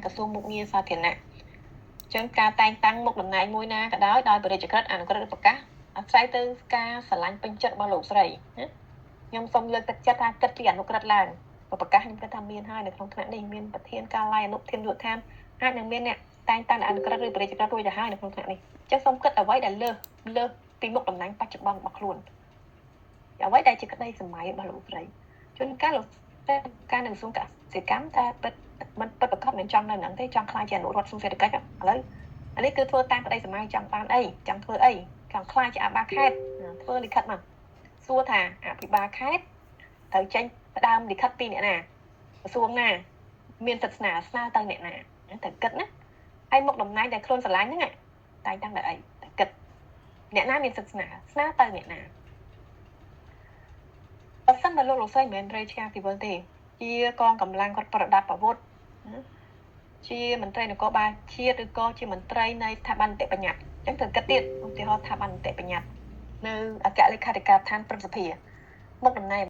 ក្រសួងមុខងារសាធារណៈចឹងការតែងតាំងមុខតំណែងមួយណាក៏ដោយបរិយាក្រិតអនុក្រឹត្យប្រកាសអាស្រ័យទៅការស្រឡាញ់ពេញចិត្តរបស់លោកស្រីខ្ញុំសូមលើកទឹកចិត្តថាគិតពីអនុក្រឹត្យឡើងប្រកាសខ្ញុំគិតថាមានហើយនៅក្នុងថ្នាក់នេះមានប្រធានកាល័យអនុប្រធានយុទ្ធដ្ឋានអាចនឹងមានអ្នកតែងតាំងអនុក្រឹត្យឬបរិយាក្រិតរួចទៅហើយនៅក្នុងថ្នាក់នេះចឹងសូមគិតអ្វីដែលលើសពីមុខតំណែងបច្ចុប្បន្នរបស់ខ្លួនអ្វីដែលជាក្តីសម័យរបស់លោកស្រីជួនកាលលោកការនឹងសួងកសិកម្មតែពិតមិនពិតប្រកបនឹងចង់នៅហ្នឹងទេចង់ខ្លាចជាអនុរដ្ឋសួងសេដ្ឋកិច្ចឥឡូវអានេះគឺធ្វើតាមក្តីសម័យចង់បានអីចង់ធ្វើអីចង់ខ្លាចជាអបាខេត្តធ្វើលិខិតមកសួរថាអភិបាលខេត្តត្រូវចេញផ្ដើមលិខិតពីអ្នកណាក្រសួងណាមានសិទ្ធិស្នើទៅអ្នកណាត្រូវគិតណាហើយមុខតំណែងដែលខ្លួនស្រឡាញ់ហ្នឹងតែងតាំងដល់អីត្រូវគិតអ្នកណាមានសិទ្ធិស្នើទៅអ្នកណាបើសិនបើលោកស្រីមិនមែនរាជការទីវិលទេជាកងកម្លាំងគាត់ប្រដាប់អាវុធជាមន្ត្រីនគរបាលជាតិឬក៏ជាមន្ត្រីនៃស្ថាប័ននីតិបញ្ញត្តិអញ្ចឹងត្រូវគិតទៀតឧទាហរណ៍ស្ថាប័ននីតិបញ្ញត្តិនៅអគ្គលេខាធិការដ្ឋានព្រឹទ្ធសភាមុខតំណែង